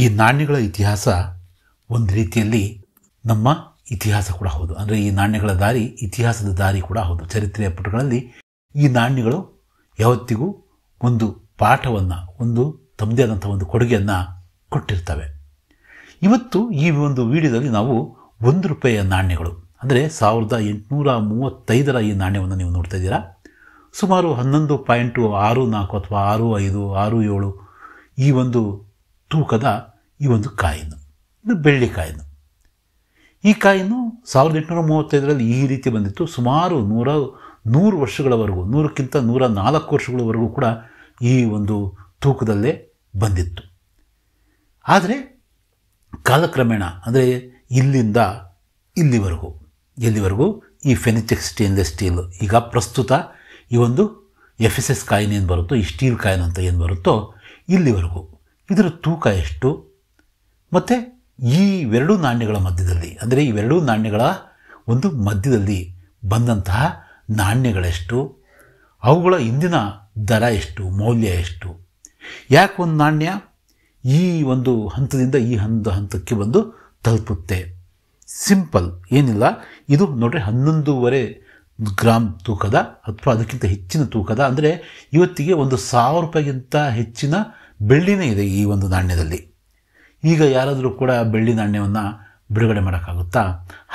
ಈ ನಾಣ್ಯಗಳ ಇತಿಹಾಸ ಒಂದು ರೀತಿಯಲ್ಲಿ ನಮ್ಮ ಇತಿಹಾಸ ಕೂಡ ಹೌದು. ಅಂದರೆ ಈ ನಾಣ್ಯಗಳ ದಾರಿ ಇತಿಹಾಸದ ದಾರಿ ಕೂಡ ಹೌದು. ಚರಿತ್ರೆಯ ಪುಟಗಳಲ್ಲಿ ಈ ನಾಣ್ಯಗಳು ಯಾವತ್ತಿಗೂ ಒಂದು ಪಾಠವನ್ನು, ಒಂದು ತಮ್ಮದೇ ಆದಂಥ ಒಂದು ಕೊಡುಗೆಯನ್ನು ಕೊಟ್ಟಿರ್ತವೆ. ಇವತ್ತು ಈ ಒಂದು ವಿಡಿಯೋದಲ್ಲಿ ನಾವು ₹1 ನಾಣ್ಯಗಳು, ಅಂದರೆ 1835 ಈ ನಾಣ್ಯವನ್ನು ನೀವು ನೋಡ್ತಾ ಇದ್ದೀರಾ. ಸುಮಾರು 11.64 ಅಥವಾ 65, 67 ಈ ಒಂದು ತೂಕದ ಈ ಒಂದು ಕಾಯಿನು, ಇದು ಬೆಳ್ಳಿ ಕಾಯಿನು. ಈ ಕಾಯಿನು 1835 ಈ ರೀತಿ ಬಂದಿತ್ತು. ಸುಮಾರು 100 ವರ್ಷಗಳವರೆಗೂ, 100ಕ್ಕಿಂತ 104 ವರ್ಷಗಳವರೆಗೂ ಕೂಡ ಈ ಒಂದು ತೂಕದಲ್ಲೇ ಬಂದಿತ್ತು. ಆದರೆ ಕಾಲಕ್ರಮೇಣ, ಅಂದರೆ ಇಲ್ಲಿಂದ ಎಲ್ಲಿವರೆಗೂ ಈ ಫೆನಿಟೆಕ್ ಸ್ಟೇನ್ಲೆಸ್ ಸ್ಟೀಲ್, ಈಗ ಪ್ರಸ್ತುತ ಈ ಒಂದು FSS ಕಾಯಿನ್ ಏನು ಬರುತ್ತೋ, ಈ ಸ್ಟೀಲ್ ಕಾಯಿನ್ ಅಂತ ಏನು ಬರುತ್ತೋ, ಇಲ್ಲಿವರೆಗೂ ಇದರ ತೂಕ ಎಷ್ಟು, ಮತ್ತು ಈ ಎರಡು ನಾಣ್ಯಗಳ ಮಧ್ಯದಲ್ಲಿ, ಅಂದರೆ ಇವೆರಡೂ ನಾಣ್ಯಗಳ ಒಂದು ಮಧ್ಯದಲ್ಲಿ ಬಂದಂತಹ ನಾಣ್ಯಗಳೆಷ್ಟು, ಅವುಗಳ ಇಂದಿನ ದರ ಎಷ್ಟು, ಮೌಲ್ಯ ಎಷ್ಟು, ಯಾಕೆ ಒಂದು ನಾಣ್ಯ ಈ ಒಂದು ಹಂತದಿಂದ ಈ ಹಂತಕ್ಕೆ ಬಂದು ತಲುಪುತ್ತೆ. ಸಿಂಪಲ್ ಏನಿಲ್ಲ, ಇದು ನೋಡ್ರಿ 11.5 ಗ್ರಾಮ್ ತೂಕದ ಅಥವಾ ಅದಕ್ಕಿಂತ ಹೆಚ್ಚಿನ ತೂಕದ, ಅಂದರೆ ಇವತ್ತಿಗೆ ₹1,000 ಹೆಚ್ಚಿನ ಬೆಳ್ಳಿನೇ ಇದೆ ಈ ಒಂದು ನಾಣ್ಯದಲ್ಲಿ. ಈಗ ಯಾರಾದರೂ ಕೂಡ ಬೆಳ್ಳಿ ನಾಣ್ಯವನ್ನು ಬಿಡುಗಡೆ ಮಾಡೋಕ್ಕಾಗುತ್ತಾ?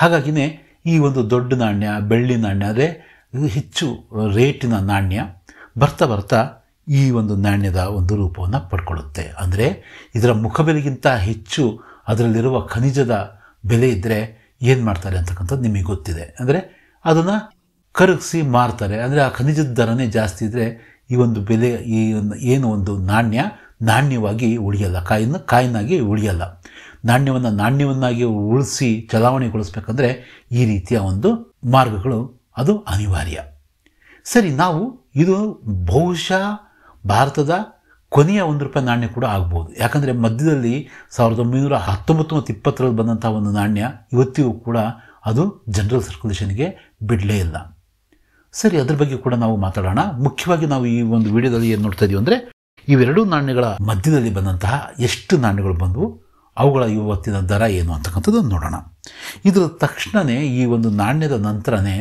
ಹಾಗಾಗಿನೇ ಈ ಒಂದು ದೊಡ್ಡ ನಾಣ್ಯ, ಬೆಳ್ಳಿ ನಾಣ್ಯ, ಅಂದರೆ ಹೆಚ್ಚು ರೇಟಿನ ನಾಣ್ಯ ಬರ್ತಾ ಬರ್ತಾ ಈ ಒಂದು ನಾಣ್ಯದ ಒಂದು ರೂಪವನ್ನು ಪಡ್ಕೊಳ್ಳುತ್ತೆ. ಅಂದರೆ ಇದರ ಮುಖಬೆಲೆಗಿಂತ ಹೆಚ್ಚು ಅದರಲ್ಲಿರುವ ಖನಿಜದ ಬೆಲೆ ಇದ್ದರೆ ಏನು ಮಾಡ್ತಾರೆ ಅಂತಕ್ಕಂಥದ್ದು ನಿಮಗೆ ಗೊತ್ತಿದೆ. ಅಂದರೆ ಅದನ್ನು ಕರಗಿಸಿ ಮಾರ್ತಾರೆ. ಅಂದರೆ ಆ ಖನಿಜದ ದರನೇ ಜಾಸ್ತಿ ಇದ್ದರೆ ಈ ಒಂದು ಬೆಲೆ, ಈ ಏನು ಒಂದು ನಾಣ್ಯವಾಗಿ ಉಳಿಯಲ್ಲ, ಕಾಯಿನಾಗಿ ಉಳಿಯಲ್ಲ. ನಾಣ್ಯವನ್ನಾಗಿ ಉಳಿಸಿ ಚಲಾವಣೆಗೊಳಿಸ್ಬೇಕಂದ್ರೆ ಈ ರೀತಿಯ ಒಂದು ಮಾರ್ಗಗಳು ಅದು ಅನಿವಾರ್ಯ. ಸರಿ, ನಾವು ಇದು ಬಹುಶಃ ಭಾರತದ ಕೊನೆಯ ₹1 ನಾಣ್ಯ ಕೂಡ ಆಗ್ಬೋದು. ಯಾಕಂದರೆ ಮಧ್ಯದಲ್ಲಿ 1919 ಮತ್ತು 20ರಲ್ಲಿ ಬಂದಂಥ ಒಂದು ನಾಣ್ಯ ಇವತ್ತಿಗೂ ಕೂಡ ಅದು ಜನರಲ್ ಸರ್ಕ್ಯುಲೇಷನ್ಗೆ ಬಿಡಲೇ ಇಲ್ಲ. ಸರಿ, ಅದ್ರ ಬಗ್ಗೆ ಕೂಡ ನಾವು ಮಾತಾಡೋಣ. ಮುಖ್ಯವಾಗಿ ನಾವು ಈ ಒಂದು ವಿಡಿಯೋದಲ್ಲಿ ಏನು ನೋಡ್ತಾ ಇದೀವಿ ಅಂದರೆ, ಇವೆರಡೂ ನಾಣ್ಯಗಳ ಮಧ್ಯದಲ್ಲಿ ಬಂದಂತಹ ಎಷ್ಟು ನಾಣ್ಯಗಳು ಬಂದವು, ಅವುಗಳ ಇವತ್ತಿನ ದರ ಏನು ಅಂತಕ್ಕಂಥದ್ದನ್ನು ನೋಡೋಣ. ಇದರ ತಕ್ಷಣವೇ ಈ ಒಂದು ನಾಣ್ಯದ ನಂತರನೇ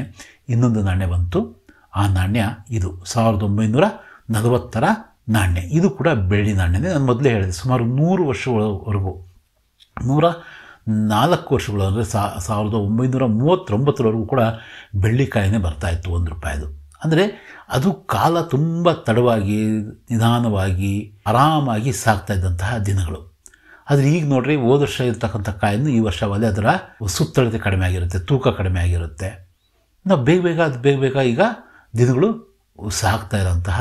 ಇನ್ನೊಂದು ನಾಣ್ಯ ಬಂತು. ಆ ನಾಣ್ಯ ಇದು 1940 ನಾಣ್ಯ. ಇದು ಕೂಡ ಬೆಳ್ಳಿ ನಾಣ್ಯನೇ. ನಾನು ಮೊದಲೇ ಹೇಳಿದೆ, ಸುಮಾರು 100 ವರ್ಷಗಳವರೆಗೂ, 104 ವರ್ಷಗಳು, ಅಂದರೆ 1939ವರೆಗೂ ಕೂಡ ಬೆಳ್ಳಿ ಕಾಯಿನೇ ಬರ್ತಾಯಿತ್ತು ₹1. ಅಂದರೆ ಅದು ಕಾಲ ತುಂಬ ತಡವಾಗಿ, ನಿಧಾನವಾಗಿ, ಆರಾಮಾಗಿ ಸಾಗ್ತಾ ಇದ್ದಂತಹ ದಿನಗಳು. ಆದರೆ ಈಗ ನೋಡ್ರಿ, ಹೋದ ವರ್ಷ ಇರ್ತಕ್ಕಂಥ ಕಾಯಿನ್ನು ಈ ವರ್ಷ ಒಲೆ ಅದರ ಸುತ್ತಳತೆ ಕಡಿಮೆ ಆಗಿರುತ್ತೆ, ತೂಕ ಕಡಿಮೆ ಆಗಿರುತ್ತೆ. ನಾವು ಬೇಗ ಈಗ ದಿನಗಳು ಸಾಗ್ತಾ ಇರೋಂತಹ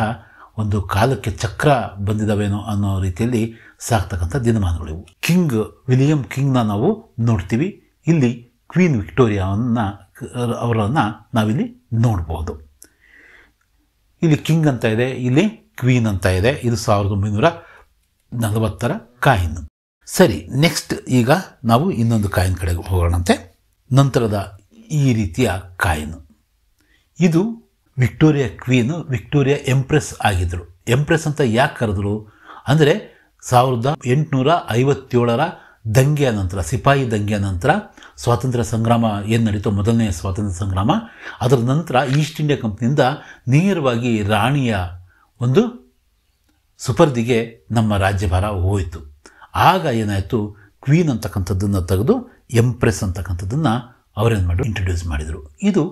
ಒಂದು ಕಾಲಕ್ಕೆ ಚಕ್ರ ಬಂದಿದ್ದಾವೇನೋ ಅನ್ನೋ ರೀತಿಯಲ್ಲಿ ಸಾಗ್ತಕ್ಕಂಥ ದಿನಮಾನಗಳು ಇವು. ವಿಲಿಯಂ ಕಿಂಗ್ನ ನಾವು ನೋಡ್ತೀವಿ. ಇಲ್ಲಿ ಕ್ವೀನ್ ಅವರನ್ನು ನಾವಿಲ್ಲಿ ನೋಡ್ಬೋದು. ಇಲ್ಲಿ ಕಿಂಗ್ ಅಂತ ಇದೆ, ಇಲ್ಲಿ ಕ್ವೀನ್ ಅಂತ ಇದೆ. ಇದು 1940 ಕಾಯಿನ್. ಸರಿ, ನೆಕ್ಸ್ಟ್ ಈಗ ನಾವು ಇನ್ನೊಂದು ಕಾಯಿನ್ ಕಡೆಗೆ ಹೋಗೋಣಂತೆ. ನಂತರದ ಈ ರೀತಿಯ ಕಾಯಿನ್, ಇದು ವಿಕ್ಟೋರಿಯಾ ಕ್ವೀನ್, ವಿಕ್ಟೋರಿಯಾ ಎಂಪ್ರೆಸ್ ಆಗಿದ್ದರು. ಎಂಪ್ರೆಸ್ ಅಂತ ಯಾಕೆ ಕರೆದ್ರು ಅಂದರೆ 1857 ದಂಗೆಯ ನಂತರ, ಸಿಪಾಯಿ ದಂಗೆಯ ನಂತರ ಸ್ವಾತಂತ್ರ್ಯ ಸಂಗ್ರಾಮ ಏನು ನಡೀತೋ, ಮೊದಲನೇ ಸ್ವಾತಂತ್ರ್ಯ ಸಂಗ್ರಾಮ, ಅದರ ನಂತರ ಈಸ್ಟ್ ಇಂಡಿಯಾ ಕಂಪ್ನಿಯಿಂದ ನೇರವಾಗಿ ರಾಣಿಯ ಒಂದು ಸುಪರ್ದಿಗೆ ನಮ್ಮ ರಾಜ್ಯಭಾರ ಹೋಯಿತು. ಆಗ ಏನಾಯಿತು, ಕ್ವೀನ್ ಅಂತಕ್ಕಂಥದ್ದನ್ನು ತೆಗೆದು ಎಂಪ್ರೆಸ್ ಅಂತಕ್ಕಂಥದ್ದನ್ನು ಅವರೇನು ಮಾಡಿದ್ರು, ಇಂಟ್ರೊಡ್ಯೂಸ್ ಮಾಡಿದರು. ಇದು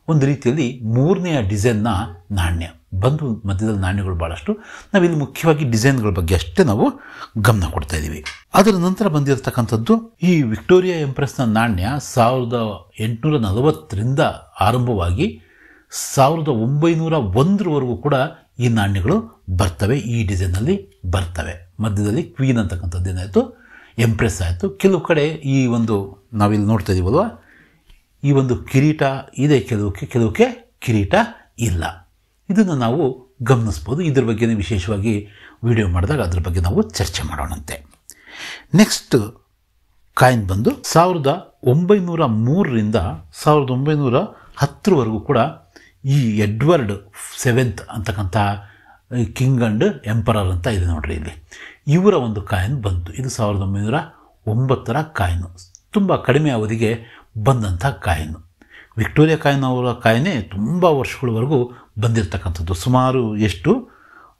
ಒಂದು ರೀತಿಯಲ್ಲಿ 3ನೇ ಡಿಸೈನ್ನ ನಾಣ್ಯ. ಬಂದು ಮಧ್ಯದಲ್ಲಿ ನಾಣ್ಯಗಳು ಭಾಳಷ್ಟು. ನಾವಿಲ್ಲಿ ಮುಖ್ಯವಾಗಿ ಡಿಸೈನ್ಗಳ ಬಗ್ಗೆ ಅಷ್ಟೇ ನಾವು ಗಮನ ಕೊಡ್ತಾ ಇದ್ದೀವಿ. ಅದರ ನಂತರ ಬಂದಿರತಕ್ಕಂಥದ್ದು ಈ ವಿಕ್ಟೋರಿಯಾ ಎಂಪ್ರೆಸ್ನ ನಾಣ್ಯ 1840ರಿಂದ ಆರಂಭವಾಗಿ 1901ವರೆಗೂ ಕೂಡ ಈ ನಾಣ್ಯಗಳು ಬರ್ತವೆ, ಈ ಡಿಸೈನಲ್ಲಿ ಬರ್ತವೆ. ಮಧ್ಯದಲ್ಲಿ ಕ್ವೀನ್ ಅಂತಕ್ಕಂಥದ್ದು ಏನಾಯಿತು, ಎಂಪ್ರೆಸ್ ಆಯಿತು. ಕೆಲವು ಕಡೆ ಈ ಒಂದು ನಾವಿಲ್ಲಿ ನೋಡ್ತಾ ಇದ್ದೀವಲ್ವ, ಈ ಒಂದು ಕಿರೀಟ ಇದೆ, ಕೆಲವಕ್ಕೆ ಕಿರೀಟ ಇಲ್ಲ. ಇದನ್ನು ನಾವು ಗಮನಿಸ್ಬೋದು. ಇದ್ರ ಬಗ್ಗೆ ವಿಶೇಷವಾಗಿ ವಿಡಿಯೋ ಮಾಡಿದಾಗ ಅದ್ರ ಬಗ್ಗೆ ನಾವು ಚರ್ಚೆ ಮಾಡೋಣಂತೆ. ನೆಕ್ಸ್ಟ್ ಕಾಯಿನ್ ಬಂದು 1903ರಿಂದ 1910ವರೆಗೂ ಕೂಡ ಈ ಎಡ್ವರ್ಡ್ 7th ಅಂತಕ್ಕಂಥ ಕಿಂಗ್ ಅಂಡ್ ಎಂಪರರ್ ಅಂತ ಇದೆ ನೋಡ್ರಿ. ಇಲ್ಲಿ ಇವರ ಒಂದು ಕಾಯಿನ್ ಬಂತು. ಇದು 1909 ಕಾಯಿನು, ತುಂಬ ಕಡಿಮೆ ಅವಧಿಗೆ ಬಂದಂಥ ಕಾಯಿನು. ವಿಕ್ಟೋರಿಯಾ ಕಾಯಿನ್ ಅವರ ಕಾಯಿನೇ ತುಂಬ ವರ್ಷಗಳವರೆಗೂ ಬಂದಿರತಕ್ಕಂಥದ್ದು. ಸುಮಾರು ಎಷ್ಟು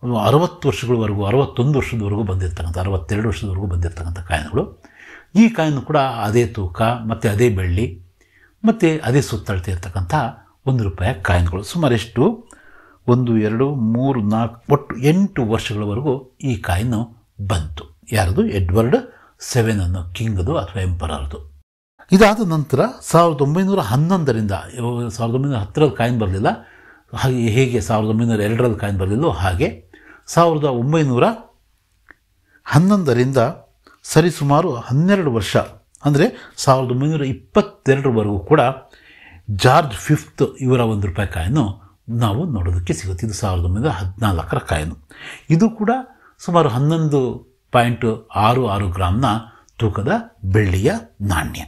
60 ವರ್ಷಗಳವರೆಗೂ, 61 ವರ್ಷದವರೆಗೂ ಬಂದಿರತಕ್ಕಂಥ, 62 ವರ್ಷದವರೆಗೂ ಬಂದಿರತಕ್ಕಂಥ ಕಾಯಿನ್ಗಳು. ಈ ಕಾಯಿನ್ ಕೂಡ ಅದೇ ತೂಕ ಮತ್ತು ಅದೇ ಬೆಳ್ಳಿ ಮತ್ತು ಅದೇ ಸುತ್ತಳತೆ ಇರ್ತಕ್ಕಂಥ ₹1 ಕಾಯಿನ್ಗಳು. ಸುಮಾರು ಎಷ್ಟು 1, 2, 3, 4 ಒಟ್ಟು 8 ವರ್ಷಗಳವರೆಗೂ ಈ ಕಾಯಿನು ಬಂತು. ಯಾರದು? ಎಡ್ವರ್ಡ್ VII ಅನ್ನೋ ಕಿಂಗ್ದು ಅಥವಾ ಎಂಪರರ್ದು. ಇದಾದ ನಂತರ 1911ರಿಂದ 1910ರಲ್ಲಿ ಕಾಯಿನ್ ಬರಲಿಲ್ಲ, ಹಾಗೆ ಹೇಗೆ 1902ರಲ್ಲಿ ಕಾಯಿನ್ ಬರಲಿಲ್ಲೋ ಹಾಗೆ 1911ರಿಂದ ಸರಿಸುಮಾರು 12 ವರ್ಷ ಅಂದರೆ 1922ವರೆಗೂ ಕೂಡ ಜಾರ್ಜ್ V ಇವರ ₹1 ಕಾಯಿನು ನಾವು ನೋಡೋದಕ್ಕೆ ಸಿಗುತ್ತೆ. ಇದು 1914ರ ಕಾಯಿನು. ಇದು ಕೂಡ ಸುಮಾರು 11.66 ಗ್ರಾಮ್ನ ತೂಕದ ಬೆಳ್ಳಿಯ ನಾಣ್ಯ.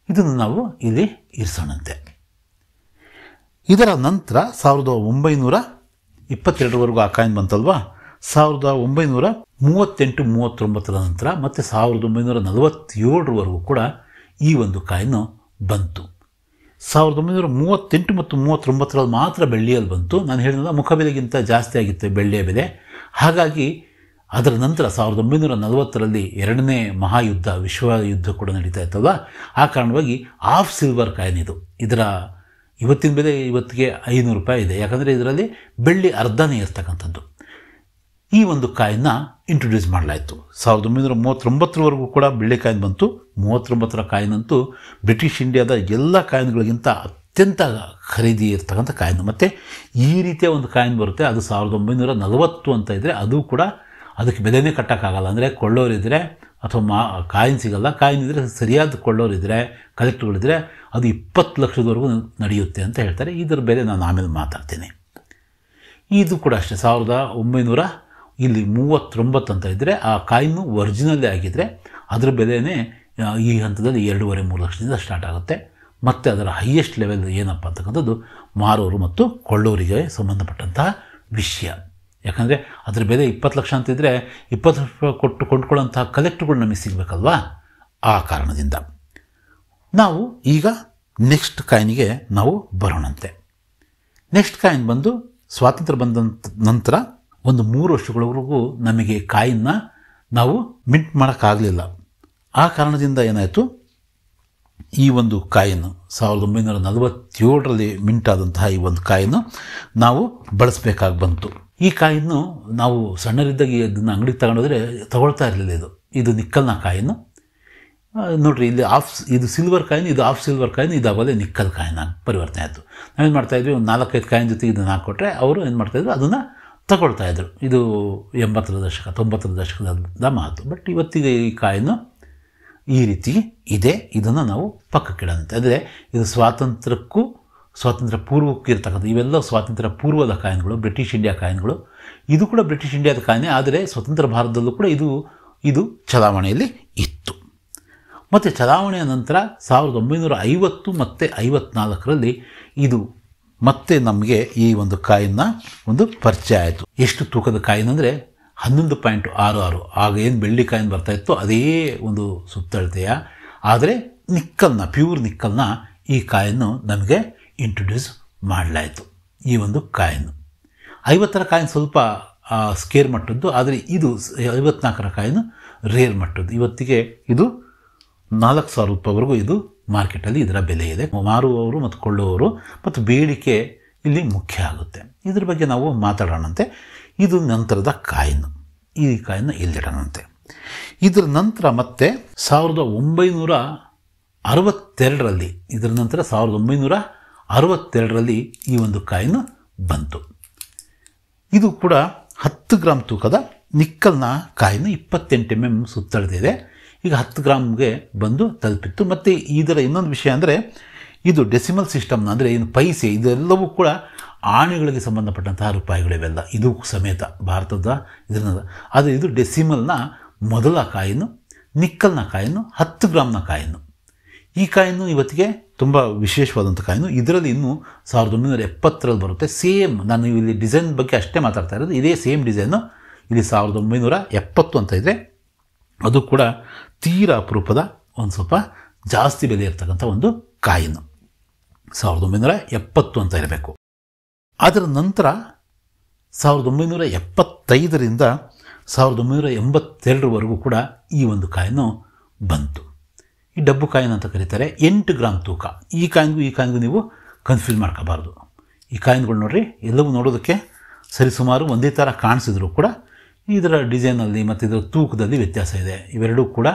ಇದನ್ನು ನಾವು ಇಲ್ಲಿ ಇರಿಸೋಣಂತೆ. ಇದರ ನಂತರ 1922ವರೆಗೂ ಆ ಕಾಯಿನ್ ಬಂತಲ್ವಾ. 1938-39ರ ನಂತರ ಮತ್ತು 1947ರವರೆಗೂ ಕೂಡ ಈ ಒಂದು ಕಾಯಿನು ಬಂತು. 1938 ಮತ್ತು 39ರಲ್ಲಿ ಮಾತ್ರ ಬೆಳ್ಳಿಯಲ್ಲಿ ಬಂತು. ನಾನು ಹೇಳಿದ ಮುಖಬೆಲೆಗಿಂತ ಜಾಸ್ತಿ ಆಗಿತ್ತು ಬೆಳ್ಳಿಯ ಬೆಲೆ. ಹಾಗಾಗಿ ಅದರ ನಂತರ 1940ರಲ್ಲಿ 2ನೇ ಮಹಾಯುದ್ಧ, ವಿಶ್ವ ಯುದ್ಧ ಕೂಡ ನಡೀತಾ ಇತ್ತಲ್ವ. ಆ ಕಾರಣವಾಗಿ ಆಫ್ ಸಿಲ್ವರ್ ಕಾಯಿನ್ ಇದು. ಇದರ ಇವತ್ತಿನ ಬೆಲೆ ಇವತ್ತಿಗೆ ₹500 ಇದೆ. ಯಾಕಂದರೆ ಇದರಲ್ಲಿ ಬೆಳ್ಳಿ ಅರ್ಧನೇ ಇರ್ತಕ್ಕಂಥದ್ದು. ಈ ಒಂದು ಕಾಯಿನ್ನ ಇಂಟ್ರೊಡ್ಯೂಸ್ ಮಾಡಲಾಯಿತು. 1939ರವರೆಗೂ ಕೂಡ ಬೆಳ್ಳಿ ಕಾಯಿನ್ ಬಂತು. 39ರ ಕಾಯಿನಂತೂ ಬ್ರಿಟಿಷ್ ಇಂಡಿಯಾದ ಎಲ್ಲ ಕಾಯಿನ್ಗಳಿಗಿಂತ ಅತ್ಯಂತ ಖರೀದಿ ಇರ್ತಕ್ಕಂಥ ಕಾಯಿನು. ಮತ್ತು ಈ ರೀತಿಯ ಒಂದು ಕಾಯಿನ್ ಬರುತ್ತೆ, ಅದು 1940 ಅಂತ ಇದ್ದರೆ ಅದು ಕೂಡ ಅದಕ್ಕೆ ಬೆಲೆನೇ ಕಟ್ಟೋಕ್ಕಾಗಲ್ಲ. ಅಂದರೆ ಕೊಳ್ಳೋರಿದ್ದರೆ ಅಥವಾ ಕಾಯಿನ್ ಸಿಗಲ್ಲ. ಕಾಯಿನ್ ಇದ್ದರೆ ಸರಿಯಾದ ಕೊಳ್ಳೋರಿದ್ದರೆ, ಕಲೆಕ್ಟ್ಗಳಿದ್ದರೆ ಅದು 20 ಲಕ್ಷದವರೆಗೂ ನಡೆಯುತ್ತೆ ಅಂತ ಹೇಳ್ತಾರೆ. ಇದರ ಬೆಲೆ ನಾನು ಆಮೇಲೆ ಮಾತಾಡ್ತೀನಿ. ಇದು ಕೂಡ ಅಷ್ಟೇ 1900 ಇಲ್ಲಿ 39 ಅಂತ ಇದ್ದರೆ ಆ ಕಾಯಿನು ಒರಿಜಿನಲ್ಲೇ ಆಗಿದ್ದರೆ ಅದರ ಬೆಲೆನೇ ಈ ಹಂತದಲ್ಲಿ 2.5-3 ಲಕ್ಷದಿಂದ ಸ್ಟಾರ್ಟ್ ಆಗುತ್ತೆ. ಮತ್ತು ಅದರ ಹೈಯೆಸ್ಟ್ ಲೆವೆಲ್ ಏನಪ್ಪ ಅಂತಕ್ಕಂಥದ್ದು ಮಾರೋರು ಮತ್ತು ಕೊಳ್ಳೋರಿಗೆ ಸಂಬಂಧಪಟ್ಟಂತಹ ವಿಷಯ. ಯಾಕಂದರೆ ಅದರ ಬೆಲೆ 20 ಲಕ್ಷ ಅಂತಿದ್ದರೆ 20 ಲಕ್ಷ ಕೊಟ್ಟು ಕೊಂಡ್ಕೊಳ್ಳೋಂತಹ ಕಲೆಕ್ಟ್ಗಳು ನಮಗೆ ಸಿಗಬೇಕಲ್ವಾ. ಆ ಕಾರಣದಿಂದ ನಾವು ಈಗ ನೆಕ್ಸ್ಟ್ ಕಾಯಿನಿಗೆ ನಾವು ಬರೋಣಂತೆ. ನೆಕ್ಸ್ಟ್ ಕಾಯಿನ್ ಬಂದು ಸ್ವಾತಂತ್ರ್ಯ ಬಂದ ನಂತರ ಒಂದು 3 ವರ್ಷಗಳವರೆಗೂ ನಮಗೆ ಕಾಯಿನ್ನ ನಾವು ಮಿಂಟ್ ಮಾಡೋಕ್ಕಾಗಲಿಲ್ಲ. ಆ ಕಾರಣದಿಂದ ಏನಾಯಿತು, ಈ ಒಂದು ಕಾಯಿನ್ನು 1947ರಲ್ಲಿ ಮಿಂಟ್ ಆದಂತಹ ಈ ಒಂದು ಕಾಯಿನ್ನು ನಾವು ಬಳಸಬೇಕಾಗಿ ಬಂತು. ಈ ಕಾಯಿನ್ನು ನಾವು ಸಣ್ಣರಿದ್ದಾಗ ಇದನ್ನು ಅಂಗಡಿಗೆ ತಗೊಂಡೋದ್ರೆ ತಗೊಳ್ತಾ ಇರಲಿಲ್ಲ. ಇದು ನಿಕ್ಕಲ್ನ ಕಾಯಿನ್ನು ನೋಡಿರಿ. ಇಲ್ಲಿ ಇದು ಸಿಲ್ವರ್ ಕಾಯಿನ್, ಇದು ಆಫ್ ಸಿಲ್ವರ್ ಕಾಯಿನ್, ಇದು ಅವಲೇ ನಿಕ್ಕಲ್ ಕಾಯಿನ್ ಪರಿವರ್ತನೆ ಆಯಿತು. ನಾವೇನು ಮಾಡ್ತಾಯಿದ್ವಿ, ಒಂದು 4-5 ಕಾಯಿನ್ ಜೊತೆಗೆ ಇದನ್ನು ಹಾಕ್ಕೊಟ್ರೆ ಅವರು ಏನು ಮಾಡ್ತಾಯಿದ್ರು, ಅದನ್ನು ತಗೊಳ್ತಾಯಿದ್ರು. ಇದು 80ರ ದಶಕ 90ರ ದಶಕದ ಮಾತು. ಬಟ್ ಇವತ್ತಿಗೆ ಈ ಕಾಯಿನು ಈ ರೀತಿ ಇದೆ. ಇದನ್ನು ನಾವು ಪಕ್ಕಕ್ಕಿಡೋಂತೆ. ಅಂದರೆ ಇದು ಸ್ವಾತಂತ್ರ್ಯ ಪೂರ್ವಕ್ಕೆ ಇರ್ತಕ್ಕಂಥ ಇವೆಲ್ಲ ಸ್ವಾತಂತ್ರ್ಯ ಪೂರ್ವದ ಕಾಯಿನ್ಗಳು, ಬ್ರಿಟಿಷ್ ಇಂಡಿಯಾ ಕಾಯಿನ್ಗಳು. ಇದು ಕೂಡ ಬ್ರಿಟಿಷ್ ಇಂಡಿಯಾದ ಕಾಯಿನೇ, ಆದರೆ ಸ್ವತಂತ್ರ ಭಾರತದಲ್ಲೂ ಕೂಡ ಇದು ಚಲಾವಣೆಯಲ್ಲಿ ಇತ್ತು. ಮತ್ತು ಚಲಾವಣೆಯ ನಂತರ 1950 ಮತ್ತು 54ರಲ್ಲಿ ಇದು ಮತ್ತೆ ನಮಗೆ ಈ ಒಂದು ಕಾಯಿನ್ನ ಒಂದು ಪರಿಚಯ ಆಯಿತು. ಎಷ್ಟು ತೂಕದ ಕಾಯಿನ್ ಅಂದರೆ 11.66. ಆಗ ಏನು ಬೆಳ್ಳಿ ಕಾಯಿನ್ ಬರ್ತಾಯಿತ್ತು ಅದೇ ಒಂದು ಸುತ್ತಳತೆಯ, ಆದರೆ ನಿಕ್ಕಲ್ನ, ಪ್ಯೂರ್ ನಿಕ್ಕಲ್ನ ಈ ಕಾಯಿನ್ನು ನಮಗೆ ಇಂಟ್ರೊಡ್ಯೂಸ್ ಮಾಡಲಾಯಿತು. ಈ ಒಂದು ಕಾಯಿನ್ನು 50ರ ಕಾಯಿನ್ ಸ್ವಲ್ಪ ಸ್ಕೇರ್ ಮಟ್ಟದ್ದು, ಆದರೆ ಇದು 54ರ ಕಾಯಿನು ರೇರ್ ಮಟ್ಟದ್ದು. ಇವತ್ತಿಗೆ ಇದು ₹4,000ವರೆಗೂ ಇದು ಮಾರ್ಕೆಟಲ್ಲಿ ಇದರ ಬೆಲೆ ಇದೆ. ಮಾರುವವರು ಮತ್ತು ಕೊಳ್ಳುವವರು ಮತ್ತು ಬೇಡಿಕೆ ಇಲ್ಲಿ ಮುಖ್ಯ ಆಗುತ್ತೆ. ಇದ್ರ ಬಗ್ಗೆ ನಾವು ಮಾತಾಡೋಣಂತೆ. ಇದು ನಂತರದ ಕಾಯಿನು. ಈ ಕಾಯಿನ ಇಲ್ಲಿಡೋಣಂತೆ. ಇದರ ನಂತರ ಮತ್ತೆ 1962ರಲ್ಲಿ ಇದರ ನಂತರ 1962ರಲ್ಲಿ ಈ ಒಂದು ಕಾಯಿನು ಬಂತು. ಇದು ಕೂಡ 10 ಗ್ರಾಮ್ ತೂಕದ ನಿಕ್ಕಲ್ನ ಕಾಯಿನು, 28 mm ಸುತ್ತಳದಿದೆ. ಈಗ 10 ಗ್ರಾಮ್ಗೆ ಬಂದು ತಲುಪಿತ್ತು. ಮತ್ತು ಇದರ ಇನ್ನೊಂದು ವಿಷಯ ಅಂದರೆ ಇದು ಡೆಸಿಮಲ್ ಸಿಸ್ಟಮ್ನ, ಅಂದರೆ ಏನು ಪೈಸೆ, ಇದೆಲ್ಲವೂ ಕೂಡ ಆಣೆಗಳಿಗೆ ಸಂಬಂಧಪಟ್ಟಂತಹ ರೂಪಾಯಿಗಳಿವೆಲ್ಲ, ಇದು ಸಮೇತ ಭಾರತದ ಇದರಿಂದ. ಆದರೆ ಇದು ಡೆಸಿಮಲ್ನ ಮೊದಲ ಕಾಯಿನು, ನಿಕ್ಕಲ್ನ ಕಾಯಿನು, 10 ಗ್ರಾಮ್ನ ಕಾಯಿನು. ಈ ಕಾಯಿನು ಇವತ್ತಿಗೆ ತುಂಬ ವಿಶೇಷವಾದಂಥ ಕಾಯಿನು. ಇದರಲ್ಲಿ ಇನ್ನೂ 1970ರಲ್ಲಿ ಬರುತ್ತೆ. ಸೇಮ್, ನಾನು ಇಲ್ಲಿ ಡಿಸೈನ್ ಬಗ್ಗೆ ಅಷ್ಟೇ ಮಾತಾಡ್ತಾ ಇರೋದು. ಇದೇ ಸೇಮ್ ಡಿಸೈನು ಇಲ್ಲಿ 1970 ಅಂತ ಇದೆ. ಅದು ಕೂಡ ತೀರಾ ಅಪರೂಪದ ಒಂದು ಸ್ವಲ್ಪ ಜಾಸ್ತಿ ಬೆಲೆ ಇರ್ತಕ್ಕಂಥ ಒಂದು ಕಾಯಿನು. 1970 ಅಂತ ಇರಬೇಕು. ಅದರ ನಂತರ 1975ರಿಂದ 1982ವರೆಗೂ ಕೂಡ ಈ ಒಂದು ಕಾಯಿನು ಬಂತು. ಈ ಡಬ್ಬು ಕಾಯಿನ್ ಅಂತ ಕರೀತಾರೆ. 8 ಗ್ರಾಮ್ ತೂಕ. ಈ ಕಾಯಿನ್ಗೂ ನೀವು ಕನ್ಫ್ಯೂಸ್ ಮಾಡ್ಕೋಬಾರ್ದು. ಈ ಕಾಯಿನ್ಗಳು ನೋಡ್ರಿ, ಎಲ್ಲವೂ ನೋಡೋದಕ್ಕೆ ಸರಿಸುಮಾರು ಒಂದೇ ಥರ ಕಾಣಿಸಿದ್ರು ಕೂಡ ಇದರ ಡಿಸೈನಲ್ಲಿ ಮತ್ತು ಇದರ ತೂಕದಲ್ಲಿ ವ್ಯತ್ಯಾಸ ಇದೆ. ಇವೆರಡೂ ಕೂಡ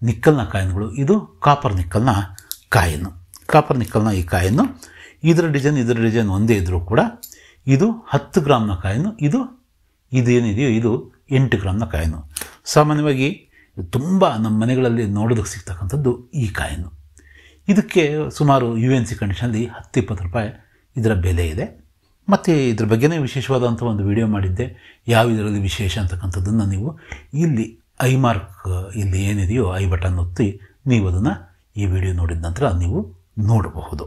ನಿಕ್ಕಲ್ನ ಕಾಯಿನ್ಗಳು. ಇದು ಕಾಪರ್ ನಿಕ್ಕಲ್ನ ಕಾಯಿನು. ಕಾಪರ್ ನಿಕ್ಕಲ್ನ ಈ ಕಾಯಿನು, ಇದರ ಡಿಸೈನ್ ಒಂದೇ ಇದ್ದರೂ ಕೂಡ ಇದು 10 ಗ್ರಾಮ್ನ ಕಾಯಿನು, ಇದೇನಿದೆಯೋ ಇದು 8 ಗ್ರಾಮ್ನ ಕಾಯಿನು. ಸಾಮಾನ್ಯವಾಗಿ ತುಂಬ ನಮ್ಮ ಮನೆಗಳಲ್ಲಿ ನೋಡೋದಕ್ಕೆ ಸಿಗ್ತಕ್ಕಂಥದ್ದು ಈ ಕಾಯಿನು. ಇದಕ್ಕೆ ಸುಮಾರು UNC ಕಂಡೀಷನಲ್ಲಿ 10-20 ರೂಪಾಯಿ ಇದರ ಬೆಲೆ ಇದೆ. ಮತ್ತು ಇದ್ರ ಬಗ್ಗೆನೇ ವಿಶೇಷವಾದಂಥ ಒಂದು ವಿಡಿಯೋ ಮಾಡಿದ್ದೆ, ಯಾವ ಇದರಲ್ಲಿ ವಿಶೇಷ ಅಂತಕ್ಕಂಥದ್ದನ್ನು ನೀವು ಇಲ್ಲಿ ಐ ಮಾರ್ಕ್ ಇಲ್ಲಿ ಏನಿದೆಯೋ ಐ ಬಟನ್ ಒತ್ತಿ ನೀವು ಅದನ್ನು ಈ ವಿಡಿಯೋ ನೋಡಿದ ನಂತರ ನೀವು ನೋಡಬಹುದು.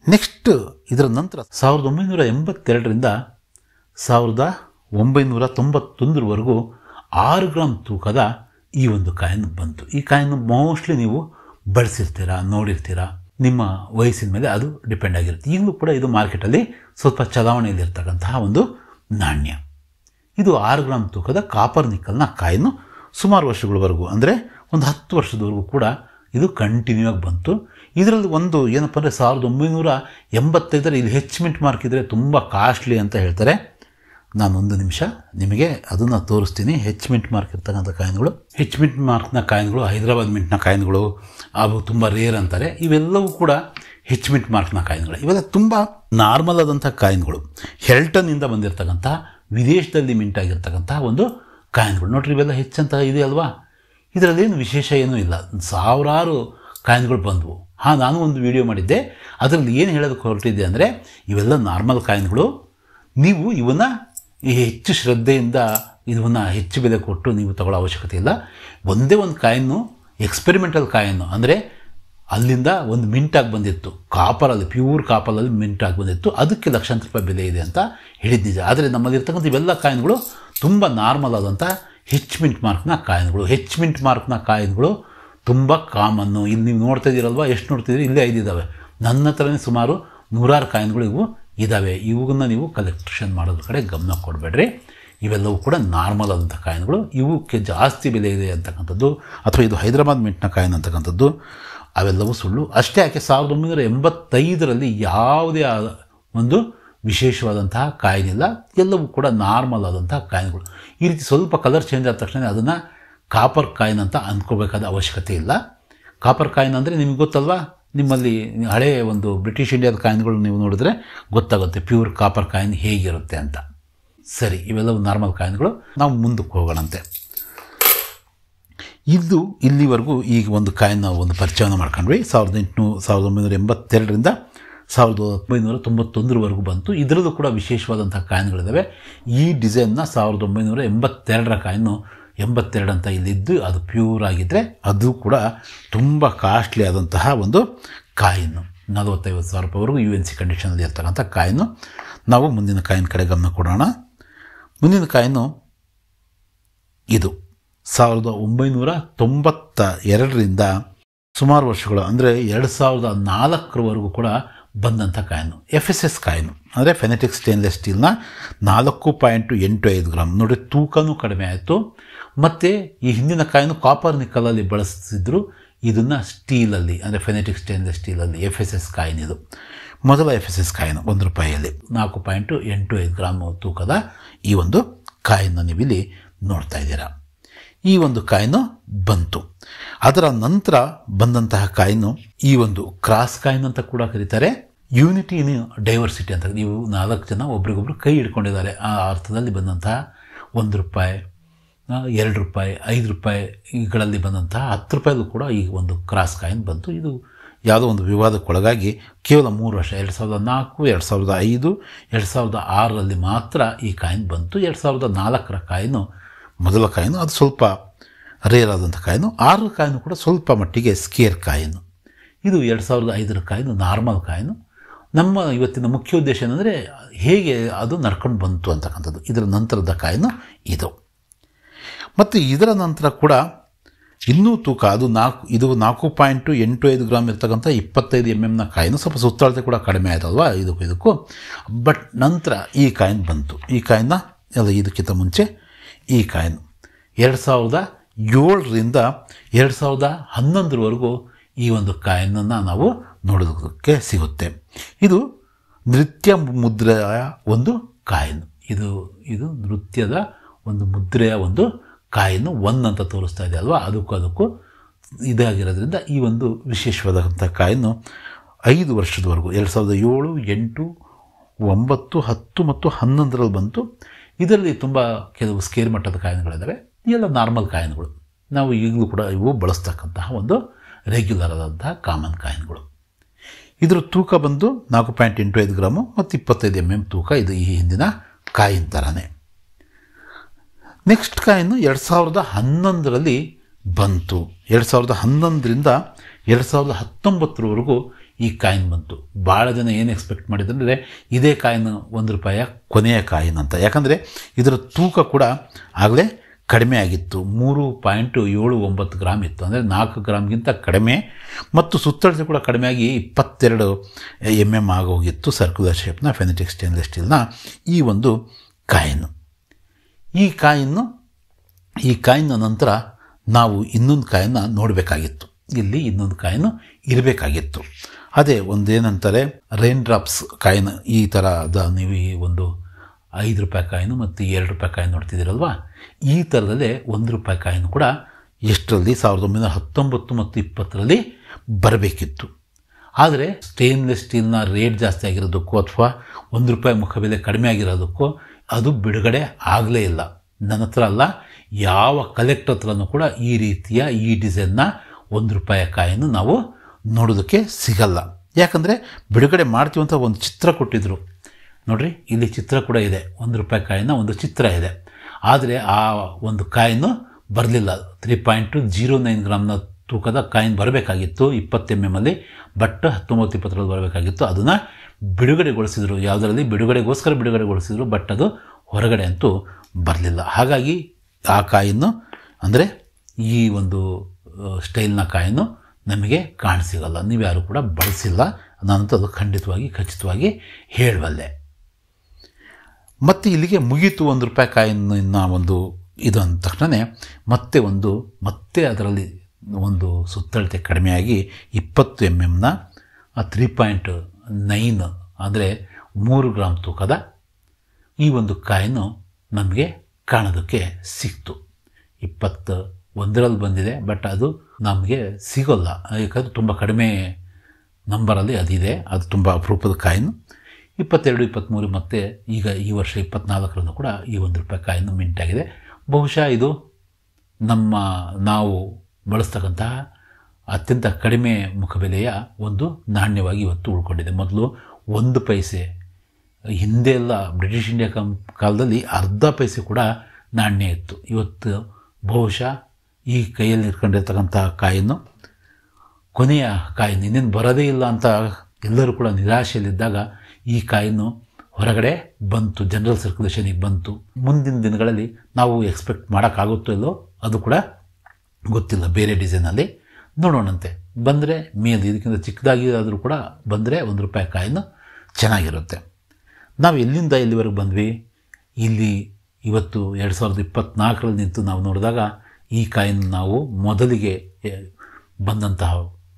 ನೆಕ್ಸ್ಟ್ ಇದರ ನಂತರ 1982ರಿಂದ 1991ವರೆಗೂ 6 ಗ್ರಾಮ್ ತೂಕದ ಈ ಒಂದು ಕಾಯಿನ್ ಬಂತು. ಈ ಕಾಯಿನ್ ಮೋಸ್ಟ್ಲಿ ನೀವು ಬಳಸಿರ್ತೀರಾ, ನೋಡಿರ್ತೀರಾ. ನಿಮ್ಮ ವಯಸ್ಸಿನ ಮೇಲೆ ಅದು ಡಿಪೆಂಡ್ ಆಗಿರುತ್ತೆ. ಈಗಲೂ ಕೂಡ ಇದು ಮಾರ್ಕೆಟಲ್ಲಿ ಸ್ವಲ್ಪ ಚಲಾವಣೆಯಲ್ಲಿರ್ತಕ್ಕಂತಹ ಒಂದು ನಾಣ್ಯ. ಇದು 6 ಗ್ರಾಮ್ ತೂಕದ ಕಾಪರ್ ನಿಕ್ಕಲ್ನ ಕಾಯಿನು. ಸುಮಾರು ವರ್ಷಗಳವರೆಗೂ ಅಂದರೆ ಒಂದು 10 ವರ್ಷದವರೆಗೂ ಕೂಡ ಇದು ಕಂಟಿನ್ಯೂ ಆಗಿ ಬಂತು. ಇದರಲ್ಲಿ ಒಂದು ಏನಪ್ಪ ಅಂದರೆ 1985 ಇಲ್ಲಿ ಹೆಚ್ಮೆಂಟ್ ಮಾರ್ಕ್ ಇದ್ದರೆ ತುಂಬ ಕಾಸ್ಟ್ಲಿ ಅಂತ ಹೇಳ್ತಾರೆ. ನಾನು ಒಂದು ನಿಮಿಷ ನಿಮಗೆ ಅದನ್ನು ತೋರಿಸ್ತೀನಿ. ಹೆಚ್ಮೆಂಟ್ ಮಾರ್ಕ್ ಇರ್ತಕ್ಕಂಥ ಕಾಯಿನ್ಗಳು, ಹೆಚ್ಮೆಂಟ್ ಮಾರ್ಕ್ನ ಕಾಯಿನ್ಗಳು, ಹೈದರಾಬಾದ್ ಮಿಂಟ್ನ ಕಾಯಿನ್ಗಳು, ಅವು ತುಂಬ ರೇರ್ ಅಂತಾರೆ. ಇವೆಲ್ಲವೂ ಕೂಡ ಹೆಚ್ಮೆಂಟ್ ಮಾರ್ಕ್ನ ಕಾಯಿನ್ಗಳು. ಇವೆಲ್ಲ ತುಂಬ ನಾರ್ಮಲ್ ಆದಂಥ ಕಾಯಿನ್ಗಳು. ಹೆಲ್ಟನ್ನಿಂದ ಬಂದಿರತಕ್ಕಂಥ ವಿದೇಶದಲ್ಲಿ ಮಿಂಟ್ ಆಗಿರ್ತಕ್ಕಂಥ ಒಂದು ಕಾಯಿನ್ಗಳು. ನೋಡ್ರಿ, ಇವೆಲ್ಲ ಹೆಚ್ಚಂತ ಇದೆ ಅಲ್ವಾ. ಇದರಲ್ಲೇನು ವಿಶೇಷ ಏನೂ ಇಲ್ಲ. ಸಾವಿರಾರು ಕಾಯಿನ್ಗಳು ಬಂದವು. ನಾನು ಒಂದು ವಿಡಿಯೋ ಮಾಡಿದ್ದೆ, ಅದರಲ್ಲಿ ಏನು ಹೇಳೋದಕ್ಕೆ ಹೊರಟಿದ್ದೆ ಅಂದರೆ ಇವೆಲ್ಲ ನಾರ್ಮಲ್ ಕಾಯಿನ್ಗಳು. ನೀವು ಇವನ್ನ ಹೆಚ್ಚು ಶ್ರದ್ಧೆಯಿಂದ ಇದನ್ನು ಹೆಚ್ಚು ಬೆಲೆ ಕೊಟ್ಟು ನೀವು ತಗೊಳ್ಳೋ ಅವಶ್ಯಕತೆ ಇಲ್ಲ. ಒಂದೇ ಒಂದು ಕಾಯಿನ್ನು ಎಕ್ಸ್ಪೆರಿಮೆಂಟಲ್ ಕಾಯಿನ್ನು, ಅಂದರೆ ಅಲ್ಲಿಂದ ಒಂದು ಮಿಂಟಾಗಿ ಬಂದಿತ್ತು, ಕಾಪರಲ್ಲಿ, ಪ್ಯೂರ್ ಕಾಪರಲ್ಲಿ ಮಿಂಟಾಗಿ ಬಂದಿತ್ತು. ಅದಕ್ಕೆ ಲಕ್ಷಾಂತರ ರೂಪಾಯಿ ಬೆಲೆ ಇದೆ ಅಂತ ಹೇಳಿದ ನಿಜ. ಆದರೆ ನಮ್ಮಲ್ಲಿರ್ತಕ್ಕಂಥ ಇವೆಲ್ಲ ಕಾಯಿನ್ಗಳು ತುಂಬ ನಾರ್ಮಲ್ ಆದಂಥ ಹೆಚ್ಮೆಂಟ್ ಮಾರ್ಕ್ನ ಕಾಯಿನ್ಗಳು. ಹೆಚ್ಮೆಂಟ್ ಮಾರ್ಕ್ನ ಕಾಯಿನ್ಗಳು ತುಂಬ ಕಾಮನ್ನು. ಇಲ್ಲಿ ನೀವು ನೋಡ್ತಾ ಇದ್ದೀರಲ್ವ, ಎಷ್ಟು ನೋಡ್ತಿದ್ದೀರಿ, ಇಲ್ಲೇ 5 ಇದ್ದಾವೆ. ನನ್ನ ಹತ್ರನೇ ಸುಮಾರು 100 ಕಾಯಿನ್ಗಳು ಇವು ಇದ್ದಾವೆ. ಇವುಗಳನ್ನ ನೀವು ಕಲೆಕ್ಷನ್ ಮಾಡೋದ್ರ ಕಡೆ ಗಮನ ಕೊಡಬೇಡ್ರಿ. ಇವೆಲ್ಲವೂ ಕೂಡ ನಾರ್ಮಲ್ ಆದಂಥ ಕಾಯಿನ್ಗಳು. ಇವಕ್ಕೆ ಜಾಸ್ತಿ ಬೆಲೆ ಇದೆ ಅಂತಕ್ಕಂಥದ್ದು, ಅಥವಾ ಇದು ಹೈದರಾಬಾದ್ ಮಿಂಟ್ನ ಕಾಯಿನ್ ಅಂತಕ್ಕಂಥದ್ದು, ಅವೆಲ್ಲವೂ ಸುಳ್ಳು. ಅಷ್ಟೇ ಯಾಕೆ 1985ರಲ್ಲಿ ಯಾವುದೇ ಒಂದು ವಿಶೇಷವಾದಂತಹ ಕಾಯಿನಿಲ್ಲ. ಎಲ್ಲವೂ ಕೂಡ ನಾರ್ಮಲ್ ಆದಂತಹ ಕಾಯಿನ್ಗಳು. ಈ ರೀತಿ ಸ್ವಲ್ಪ ಕಲರ್ ಚೇಂಜ್ ಆದ ತಕ್ಷಣ ಅದನ್ನು ಕಾಪರ್ ಕಾಯಿನ್ ಅಂತ ಅಂದ್ಕೋಬೇಕಾದ ಅವಶ್ಯಕತೆ ಇಲ್ಲ. ಕಾಪರ್ ಕಾಯಿನ್ ಅಂದರೆ ನಿಮಗೆ ಗೊತ್ತಲ್ವಾ, ನಿಮ್ಮಲ್ಲಿ ಹಳೆಯ ಒಂದು ಬ್ರಿಟಿಷ್ ಇಂಡಿಯಾದ ಕಾಯಿನ್ಗಳು ನೀವು ನೋಡಿದ್ರೆ ಗೊತ್ತಾಗುತ್ತೆ ಪ್ಯೂರ್ ಕಾಪರ್ ಕಾಯಿನ್ ಹೇಗಿರುತ್ತೆ ಅಂತ. ಸರಿ, ಇವೆಲ್ಲವೂ ನಾರ್ಮಲ್ ಕಾಯಿನ್ಗಳು. ನಾವು ಮುಂದಕ್ಕೆ ಹೋಗೋಣಂತೆ. ಇದು ಇಲ್ಲಿವರೆಗೂ ಈಗ ಒಂದು ಕಾಯಿನ್ ನಾವು ಒಂದು ಪರಿಚಯವನ್ನು ಮಾಡ್ಕೊಂಡ್ವಿ. 1982ರಿಂದ 1991ವರೆಗೂ ಬಂತು. ಇದರಲ್ಲೂ ಕೂಡ ವಿಶೇಷವಾದಂಥ ಕಾಯಿನ್ಗಳಿದ್ದಾವೆ. ಈ ಡಿಸೈನ್ನ 1982ರ ಕಾಯಿನ್ನು 82 ಅಂತ ಇಲ್ಲಿದ್ದು, ಅದು ಪ್ಯೂರ್ ಆಗಿದ್ದರೆ ಅದು ಕೂಡ ತುಂಬ ಕಾಸ್ಟ್ಲಿ ಆದಂತಹ ಒಂದು ಕಾಯಿನ್ನು. 40-50 ಸಾವಿರ ರೂಪಾಯಿವರೆಗೂ UNC ಕಂಡೀಷನಲ್ಲಿ ಇರ್ತಕ್ಕಂಥ ಕಾಯಿನ್ನು. ನಾವು ಮುಂದಿನ ಕಾಯಿನ್ ಕಡೆ ಗಮನ ಕೊಡೋಣ. ಮುಂದಿನ ಕಾಯಿನ್ನು ಇದು 1992ರಿಂದ ಸುಮಾರು ವರ್ಷಗಳು, ಅಂದರೆ 2004ರವರೆಗೂ ಕೂಡ ಬಂದಂಥ ಕಾಯಿನು. FSS ಕಾಯಿನು ಅಂದರೆ ಫೆನೆಟಿಕ್ ಸ್ಟೇನ್ಲೆಸ್ ಸ್ಟೀಲ್ನ 4.85 ಗ್ರಾಮ್. ನೋಡಿ, ತೂಕನೂ ಕಡಿಮೆ ಆಯಿತು. ಮತ್ತು ಈ ಹಿಂದಿನ ಕಾಯಿನು ಕಾಪರ್ ನಿಕ್ಕಲಲ್ಲಿ ಬಳಸ್ತಿದ್ರು, ಇದನ್ನು ಸ್ಟೀಲಲ್ಲಿ ಅಂದರೆ ಫೆನೆಟಿಕ್ ಸ್ಟೇನ್ಲೆಸ್ ಸ್ಟೀಲಲ್ಲಿ FSS ಕಾಯಿನ್. ಇದು ಮೊದಲ FSS ಕಾಯಿನು. 1 ರೂಪಾಯಿಯಲ್ಲಿ 4.85 ಗ್ರಾಮ್ ತೂಕದ ಈ ಒಂದು ಕಾಯಿನ್ನ ನೀವಿಲ್ಲಿ ನೋಡ್ತಾ ಇದ್ದೀರಾ. ಈ ಒಂದು ಕಾಯಿನು ಬಂತು. ಅದರ ನಂತರ ಬಂದಂತಹ ಕಾಯಿನು ಈ ಒಂದು ಕ್ರಾಸ್ ಕಾಯಿನ್ ಅಂತ ಕೂಡ ಕರೀತಾರೆ. ಯೂನಿಟಿ ಇನ್ ಡೈವರ್ಸಿಟಿ ಅಂತ. ನೀವು 4 ಜನ ಒಬ್ರಿಗೊಬ್ರು ಕೈ ಹಿಡ್ಕೊಂಡಿದ್ದಾರೆ, ಆ ಅರ್ಥದಲ್ಲಿ ಬಂದಂತಹ 1 ರೂಪಾಯಿ, 2 ರೂಪಾಯಿ, 5 ರೂಪಾಯಿಗಳಲ್ಲಿ ಬಂದಂತಹ 10 ರೂಪಾಯಿಗೂ ಕೂಡ ಈ ಒಂದು ಕ್ರಾಸ್ ಕಾಯಿನ್ ಬಂತು. ಇದು ಯಾವುದೋ ಒಂದು ವಿವಾದಕ್ಕೊಳಗಾಗಿ ಕೇವಲ 3 ವರ್ಷ, 2004, 2005, 2006ರಲ್ಲಿ ಮಾತ್ರ ಈ ಕಾಯಿನ್ ಬಂತು. 2004ರ ಕಾಯಿನು ಮೊದಲ ಕಾಯಿನು. ಅದು ಸ್ವಲ್ಪ ರೇರ್ ಆದಂಥ ಕಾಯಿನು. 6ರ ಕಾಯಿನು ಕೂಡ ಸ್ವಲ್ಪ ಮಟ್ಟಿಗೆ ಸ್ಕೇರ್ ಕಾಯಿನು. ಇದು 2005ರ ಕಾಯಿನು ನಾರ್ಮಲ್ ಕಾಯಿನು. ನಮ್ಮ ಇವತ್ತಿನ ಮುಖ್ಯ ಉದ್ದೇಶ ಏನಂದರೆ ಹೇಗೆ ಅದು ನಡ್ಕೊಂಡು ಬಂತು ಅಂತಕ್ಕಂಥದ್ದು. ಇದರ ನಂತರದ ಕಾಯಿನು ಇದು. ಮತ್ತು ಇದರ ನಂತರ ಕೂಡ ಇನ್ನೂ ತೂಕ ಇದು 4.85 ಗ್ರಾಮ್ ಇರ್ತಕ್ಕಂಥ 25 mm ಕಾಯಿನು. ಸ್ವಲ್ಪ ಸುತ್ತಳತೆ ಕೂಡ ಕಡಿಮೆ ಆಯ್ತಲ್ವ ಇದಕ್ಕೂ. ಬಟ್ ನಂತರ ಈ ಕಾಯಿನ್ ಬಂತು. ಈ ಕಾಯಿನ ಇದಕ್ಕಿಂತ ಮುಂಚೆ ಈ ಕಾಯಿನು 2007ರಿಂದ 2011ರವರೆಗೂ ಈ ಒಂದು ಕಾಯಿನನ್ನು ನಾವು ನೋಡೋದಕ್ಕೆ ಸಿಗುತ್ತೆ. ಇದು ನೃತ್ಯ ಮುದ್ರೆಯ ಒಂದು ಕಾಯಿನು. ಇದು ನೃತ್ಯದ ಒಂದು ಮುದ್ರೆಯ ಒಂದು ಕಾಯಿನು 1 ಅಂತ ತೋರಿಸ್ತಾ ಇದೆ ಅಲ್ವಾ. ಅದಕ್ಕೂ ಇದಾಗಿರೋದ್ರಿಂದ ಈ ಒಂದು ವಿಶೇಷವಾದಂಥ ಕಾಯಿನು 5 ವರ್ಷದವರೆಗೂ 2007, 8, 9, 10 ಮತ್ತು 11ರಲ್ಲಿ ಬಂತು. ಇದರಲ್ಲಿ ತುಂಬ ಕೆಲವು ಸ್ಕೇರ್ ಮಟ್ಟದ ಕಾಯಿನ್ಗಳಿದ್ದಾವೆ. ಎಲ್ಲ ನಾರ್ಮಲ್ ಕಾಯಿನ್ಗಳು. ನಾವು ಈಗಲೂ ಕೂಡ ಇವು ಬಳಸ್ತಕ್ಕಂತಹ ಒಂದು ರೆಗ್ಯುಲರ್ ಆದಂತಹ ಕಾಮನ್ ಕಾಯಿನ್ಗಳು. ಇದರ ತೂಕ ಬಂದು 4.85 ಗ್ರಾಮು ಮತ್ತು 25 mm ತೂಕ. ಇದು ಈ ಹಿಂದಿನ ಕಾಯಿನ್ ಥರನೇ. ನೆಕ್ಸ್ಟ್ ಕಾಯಿನು 2011ರಲ್ಲಿ ಬಂತು. 2011ರಿಂದ 2019ರವರೆಗೂ ಈ ಕಾಯಿನ್ ಬಂತು. ಭಾಳ ಜನ ಏನು ಎಕ್ಸ್ಪೆಕ್ಟ್ ಮಾಡಿದಂದರೆ ಇದೇ ಕಾಯಿನು ₹1 ಕೊನೆಯ ಕಾಯಿನ್ ಅಂತ. ಯಾಕಂದರೆ ಇದರ ತೂಕ ಕೂಡ ಆಗಲೇ ಕಡಿಮೆ ಆಗಿತ್ತು. 3.79 ಗ್ರಾಮ್ ಇತ್ತು. ಅಂದರೆ 4 ಗ್ರಾಮ್ಗಿಂತ ಕಡಿಮೆ. ಮತ್ತು ಸುತ್ತಳತೆ ಕೂಡ ಕಡಿಮೆಯಾಗಿ 22 mm ಆಗೋಗಿತ್ತು. ಸರ್ಕ್ಯುಲರ್ ಶೇಪ್ನ ಫೆನೆಟಿಕ್ ಸ್ಟೇನ್ಲೆಸ್ ಸ್ಟೀಲ್ನ ಈ ಒಂದು ಕಾಯಿನು. ಈ ಕಾಯಿನ್ನ ನಂತರ ನಾವು ಇನ್ನೊಂದು ಕಾಯಿನ್ನ ನೋಡಬೇಕಾಗಿತ್ತು. ಇಲ್ಲಿ ಇನ್ನೊಂದು ಕಾಯಿನು ಇರಬೇಕಾಗಿತ್ತು. ಅದೇ ಒಂದೇನಂತಾರೆ ರೈನ್ ಡ್ರಾಪ್ಸ್ ಕಾಯಿನ್. ಈ ಥರದ ನೀವು ಈ ಒಂದು ₹5 ಕಾಯಿನು ಮತ್ತು ₹2 ಕಾಯಿನ್ ನೋಡ್ತಿದ್ದೀರಲ್ವ. ಈ ಥರದಲ್ಲೇ ₹1 ಕಾಯಿನು ಕೂಡ ಎಷ್ಟರಲ್ಲಿ 1919 ಮತ್ತು 20ರಲ್ಲಿ ಬರಬೇಕಿತ್ತು. ಆದರೆ ಸ್ಟೇನ್ಲೆಸ್ ಸ್ಟೀಲ್ನ ರೇಟ್ ಜಾಸ್ತಿ ಆಗಿರೋದಕ್ಕೂ ಅಥವಾ ₹1 ಮುಖಬೆಲೆ ಕಡಿಮೆ ಆಗಿರೋದಕ್ಕೂ ಅದು ಬಿಡುಗಡೆ ಆಗಲೇ ಇಲ್ಲ. ನನ್ನ ಹತ್ರ ಅಲ್ಲ, ಯಾವ ಕಲೆಕ್ಟರ್ ಹತ್ರನೂ ಕೂಡ ಈ ರೀತಿಯ ಈ ಡಿಸೈನ್ನ ₹1 ಕಾಯಿನು ನಾವು ನೋಡೋದಕ್ಕೆ ಸಿಗಲ್ಲ. ಯಾಕಂದರೆ ಬಿಡುಗಡೆ ಮಾಡ್ತೀವಿ ಅಂತ ಒಂದು ಚಿತ್ರ ಕೊಟ್ಟಿದ್ದರು ನೋಡ್ರಿ. ಇಲ್ಲಿ ಚಿತ್ರ ಕೂಡ ಇದೆ. ₹1 ಕಾಯಿನ ಒಂದು ಚಿತ್ರ ಇದೆ. ಆದರೆ ಆ ಒಂದು ಕಾಯಿನು ಬರಲಿಲ್ಲ. 3.09 ಗ್ರಾಮ್ನ ತೂಕದ ಕಾಯಿನ್ ಬರಬೇಕಾಗಿತ್ತು 20 mm ಅಲ್ಲಿ. ಬಟ್ 19-20ರಲ್ಲಿ ಬರಬೇಕಾಗಿತ್ತು. ಅದನ್ನು ಬಿಡುಗಡೆಗೊಳಿಸಿದರು. ಯಾವುದರಲ್ಲಿ ಬಿಡುಗಡೆಗೋಸ್ಕರ ಬಿಡುಗಡೆಗೊಳಿಸಿದರು. ಬಟ್ ಅದು ಹೊರಗಡೆ ಅಂತೂ ಬರಲಿಲ್ಲ. ಹಾಗಾಗಿ ಆ ಕಾಯಿನ್ನು ಅಂದರೆ ಈ ಒಂದು ಸ್ಟೈಲ್ನ ಕಾಯಿನು ನಮಗೆ ಕಾಣಸಿಗಲ್ಲ. ನೀವ್ಯಾರು ಕೂಡ ಬಳಸಿಲ್ಲ. ನಾನಂತೂ ಅದು ಖಚಿತವಾಗಿ ಹೇಳಬಲ್ಲೆ. ಮತ್ತು ಇಲ್ಲಿಗೆ ಮುಗೀತು ₹1 ಕಾಯಿನ್ನ ಒಂದು ಇದು ಅಂದ ತಕ್ಷಣ ಮತ್ತೆ ಅದರಲ್ಲಿ ಒಂದು ಸುತ್ತಳತೆ ಕಡಿಮೆಯಾಗಿ 20 mmನ 3.9 ಅಂದರೆ 3 ಗ್ರಾಮ್ ತೂಕದ ಈ ಒಂದು ಕಾಯಿನು ನಮಗೆ ಕಾಣೋದಕ್ಕೆ ಸಿಕ್ತು. 21ರಲ್ಲಿ ಬಂದಿದೆ. ಬಟ್ ಅದು ನಮಗೆ ಸಿಗೋಲ್ಲ. ಯಾಕಂದರೆ ತುಂಬ ಕಡಿಮೆ ನಂಬರಲ್ಲಿ ಅದಿದೆ. ಅದು ತುಂಬ ಅಪರೂಪದ ಕಾಯಿನು. 22, 23 ಮತ್ತು ಈಗ ಈ ವರ್ಷ 24ರಂದು ಕೂಡ ಈ ₹1 ಕಾಯಿನು ಮಿಂಟಾಗಿದೆ. ಬಹುಶಃ ಇದು ನಾವು ಬಳಸ್ತಕ್ಕಂತಹ ಅತ್ಯಂತ ಕಡಿಮೆ ಮುಖಬೆಲೆಯ ಒಂದು ನಾಣ್ಯವಾಗಿ ಇವತ್ತು ಉಳ್ಕೊಂಡಿದೆ. ಮೊದಲು 1 ಪೈಸೆ, ಹಿಂದೆ ಎಲ್ಲ ಬ್ರಿಟಿಷ್ ಇಂಡಿಯಾ ಕಾಲದಲ್ಲಿ ಅರ್ಧ ಪೈಸೆ ಕೂಡ ನಾಣ್ಯ ಇತ್ತು. ಇವತ್ತು ಬಹುಶಃ ಈ ಕೈಯಲ್ಲಿ ಇಟ್ಕೊಂಡಿರ್ತಕ್ಕಂಥ ಕಾಯಿನು ಕೊನೆಯ ಕಾಯಿನು, ಇನ್ನೇನು ಬರೋದೇ ಇಲ್ಲ ಅಂತ ಎಲ್ಲರೂ ಕೂಡ ನಿರಾಶೆಯಲ್ಲಿದ್ದಾಗ ಈ ಕಾಯಿನು ಹೊರಗಡೆ ಬಂತು, ಜನರಲ್ ಸರ್ಕ್ಯುಲೇಷನಿಗೆ ಬಂತು. ಮುಂದಿನ ದಿನಗಳಲ್ಲಿ ನಾವು ಎಕ್ಸ್ಪೆಕ್ಟ್ ಮಾಡೋಕ್ಕಾಗುತ್ತೋ ಇಲ್ಲೋ ಅದು ಕೂಡ ಗೊತ್ತಿಲ್ಲ. ಬೇರೆ ಡಿಸೈನಲ್ಲಿ ನೋಡೋಣಂತೆ. ಬಂದರೆ ಮೇಲೆ ಇದಕ್ಕಿಂತ ಚಿಕ್ಕದಾಗಿ ಆದರೂ ಕೂಡ ಬಂದರೆ ₹1 ಕಾಯಿನು ಚೆನ್ನಾಗಿರುತ್ತೆ. ನಾವು ಎಲ್ಲಿಂದ ಎಲ್ಲಿವರೆಗೆ ಬಂದ್ವಿ? ಇಲ್ಲಿ ಇವತ್ತು 2024ರಲ್ಲಿ ನಿಂತು ನಾವು ನೋಡಿದಾಗ ಈ ಕಾಯಿನ್ ನಾವು ಮೊದಲಿಗೆ ಬಂದಂತಹ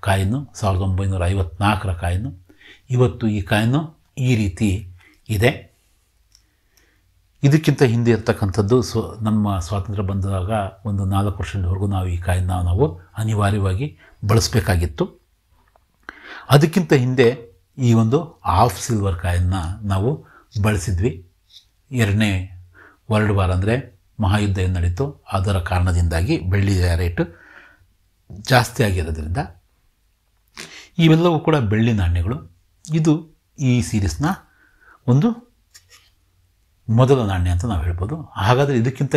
ಕಾಯಿನು 1954ರ ಕಾಯಿನು. ಇವತ್ತು ಈ ಕಾಯಿನು ಈ ರೀತಿ ಇದೆ. ಇದಕ್ಕಿಂತ ಹಿಂದೆ ಇರ್ತಕ್ಕಂಥದ್ದು ನಮ್ಮ ಸ್ವಾತಂತ್ರ್ಯ ಬಂದಾಗ ಒಂದು 4 ವರ್ಷದವರೆಗೂ ನಾವು ಈ ಕಾಯಿನ್ನ ನಾವು ಅನಿವಾರ್ಯವಾಗಿ ಬಳಸಬೇಕಾಗಿತ್ತು. ಅದಕ್ಕಿಂತ ಹಿಂದೆ ಈ ಒಂದು ಹಾಫ್ ಸಿಲ್ವರ್ ಕಾಯಿನ್ನ ನಾವು ಬಳಸಿದ್ವಿ. 2ನೇ ವರ್ಲ್ಡ್ ವಾರ್ ಅಂದರೆ ಮಹಾಯುದ್ಧ ಏನು ನಡೀತು ಅದರ ಕಾರಣದಿಂದಾಗಿ ಬೆಳ್ಳಿಯ ರೇಟು ಜಾಸ್ತಿ ಆಗಿರೋದ್ರಿಂದ ಇವೆಲ್ಲವೂ ಕೂಡ ಬೆಳ್ಳಿ ನಾಣ್ಯಗಳು. ಇದು ಈ ಸೀರೀಸ್ನ ಒಂದು ಮೊದಲ ನಾಣ್ಯ ಅಂತ ನಾವು ಹೇಳ್ಬೋದು. ಹಾಗಾದರೆ ಇದಕ್ಕಿಂತ